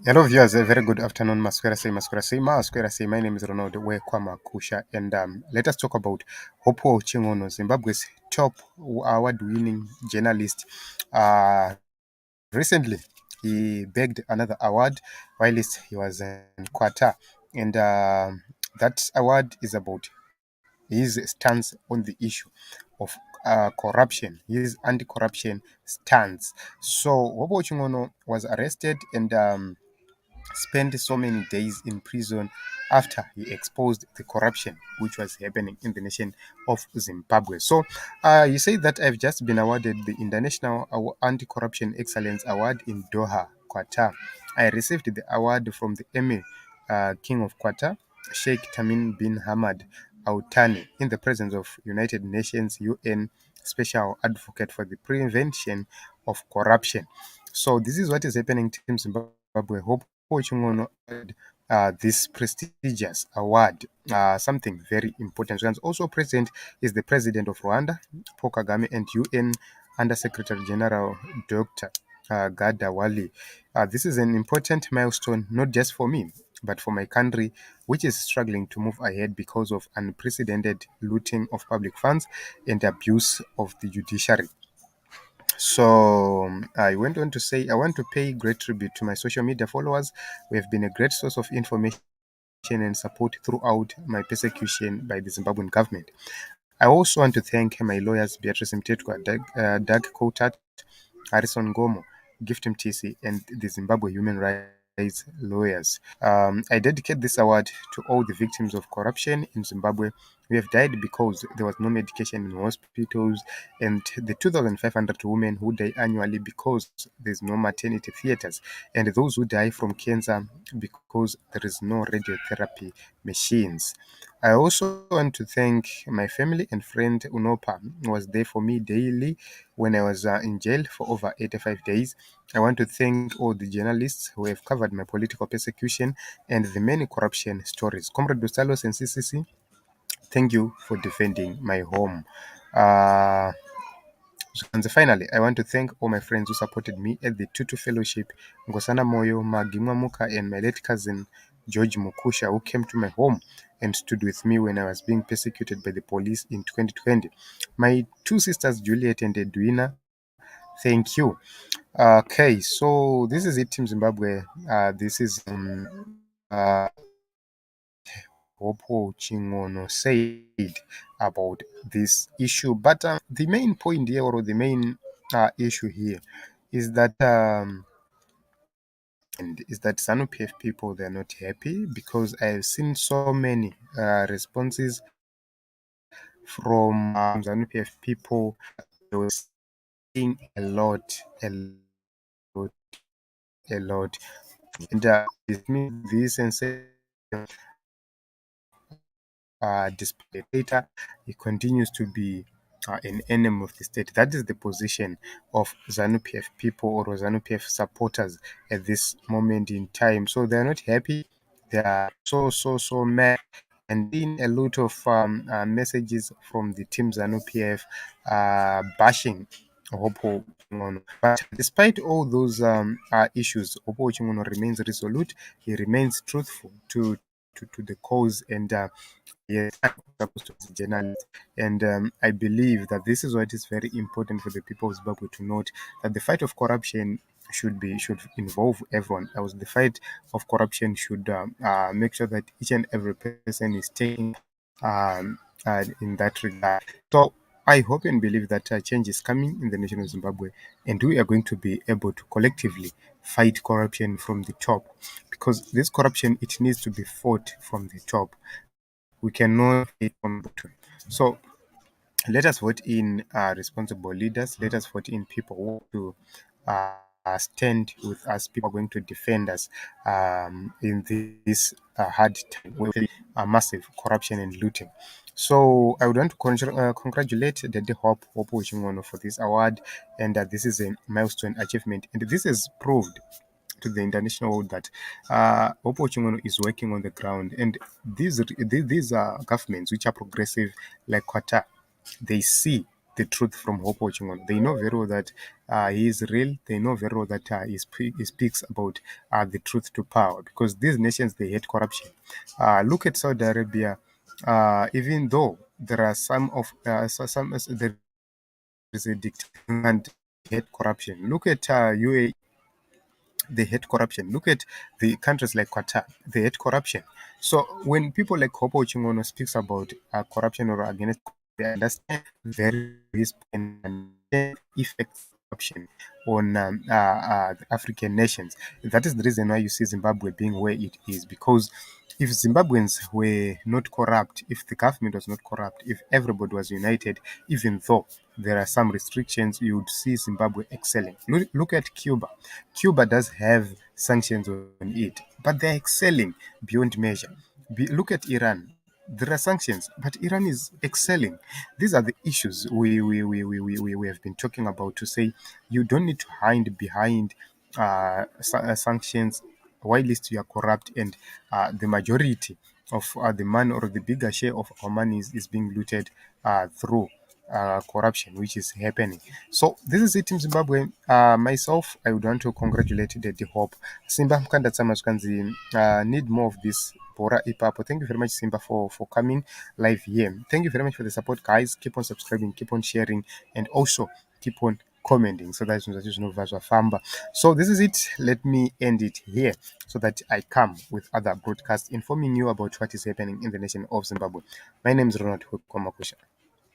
Hello, viewers. A very good afternoon. Masquera say. My name is Ronald Wekwama Kusha, and let us talk about Hopewell Chin'ono, Zimbabwe's top award-winning journalist. Uh, Recently, he begged another award whilst he was in Qutar, and that award is about his stance on the issue of corruption, his anti-corruption stance. So, Hopewell Chin'ono was arrested and spent so many days in prison after he exposed the corruption which was happening in the nation of Zimbabwe. So, you say that I've just been awarded the International Anti Corruption Excellence Award in Doha, Qatar. I received the award from the Emir, King of Qatar, Sheikh Tamim bin Hamad Al Thani, in the presence of United Nations UN Special Advocate for the Prevention of Corruption. So, this is what is happening to Team Zimbabwe. Hope Chin'ono this prestigious award, something very important. And also present is the president of Rwanda, Paul Kagame, and UN Under Secretary General Dr. Gada Wali. This is an important milestone, not just for me, but for my country, which is struggling to move ahead because of unprecedented looting of public funds and abuse of the judiciary. So I went on to say, I want to pay great tribute to my social media followers. We have been a great source of information and support throughout my persecution by the Zimbabwean government. I also want to thank my lawyers, Beatrice Mtetwa, Doug Qutar, Harrison Gomo, Gift MTC, and the Zimbabwe Human Rights Lawyers. I dedicate this award to all the victims of corruption in Zimbabwe. We have died because there was no medication in hospitals, and the 2,500 women who die annually because there's no maternity theaters, and those who die from cancer because there is no radiotherapy machines. I also want to thank my family and friend Unopa, who was there for me daily when I was in jail for over 85 days. I want to thank all the journalists who have covered my political persecution and the many corruption stories. Comrade Dosalos and CCC, thank you for defending my home. Uh, and finally, I want to thank all my friends who supported me at the Tutu Fellowship, Ngosana Moyo, Magimwa Muka, and my late cousin George Mukusha, who came to my home and stood with me when I was being persecuted by the police in 2020. My two sisters, Juliet and Edwina, thank you. Okay, so this is it, Team Zimbabwe. This is uh, Hopo Chin'ono said about this issue. But the main point here, or the main issue here, is that ZANU PF people, they're not happy because I've seen so many responses from ZANU PF people. They were saying lot, a lot, and it means this and say despite data, he continues to be an enemy of the state. That is the position of ZANU PF people or ZANU PF supporters at this moment in time. So they're not happy. They are so mad. And in a lot of messages from the team ZANU PF bashing Hopo Chin'ono. But despite all those issues, Hopo Chin'ono remains resolute. He remains truthful to the cause, and yes, I'm supposed to be a journalist. And I believe that this is what is very important for the people of Zimbabwe to note, that the fight of corruption should involve everyone else. The fight of corruption should make sure that each and every person is taking um, in that regard. So I hope and believe that change is coming in the nation of Zimbabwe, and we are going to be able to collectively fight corruption from the top, because this corruption, it needs to be fought from the top. We cannot hate on bottom. So let us vote in responsible leaders. Let us vote in people who stand with us. People are going to defend us in this hard time with massive corruption and looting. So I would want to congratulate the Hope Chin'ono for this award, and this is a milestone achievement, and this is proved to the international world that Oppo Chin'ono is working on the ground, and these are governments which are progressive, like Qatar. They see the truth from Hopewell Chin'ono. They know very well that he is real. They know very well that he speaks about the truth to power, because these nations, they hate corruption. Look at Saudi Arabia. Even though there are there is a dictator and hate corruption. Look at UAE, they hate corruption. Look at the countries like Qatar, they hate corruption. So when people like Hopo Chingono speaks about corruption or against, they understand very risk and effects of corruption on the African nations. That is the reason why you see Zimbabwe being where it is, because if Zimbabweans were not corrupt, if the government was not corrupt, if everybody was united, even though there are some restrictions, you would see Zimbabwe excelling. Look at Cuba. Cuba does have sanctions on it, but they're excelling beyond measure. Look at Iran. There are sanctions, but Iran is excelling. These are the issues we have been talking about, to say you don't need to hide behind sanctions while least you are corrupt, and the majority of the money, or the bigger share of our money, is being looted through corruption, which is happening. So this is it in Zimbabwe. Myself, I would want to congratulate the Hope. Simba Mkanda Tsamaskanzi need more of this Bora Ipapo. Thank you very much, Simba, for coming live here. Thank you very much for the support, guys. Keep on subscribing, keep on sharing, and also keep on commenting, so that famba. So this is it. Let me end it here, so that I come with other broadcasts informing you about what is happening in the nation of Zimbabwe. My name is Ronald Kwamakusha.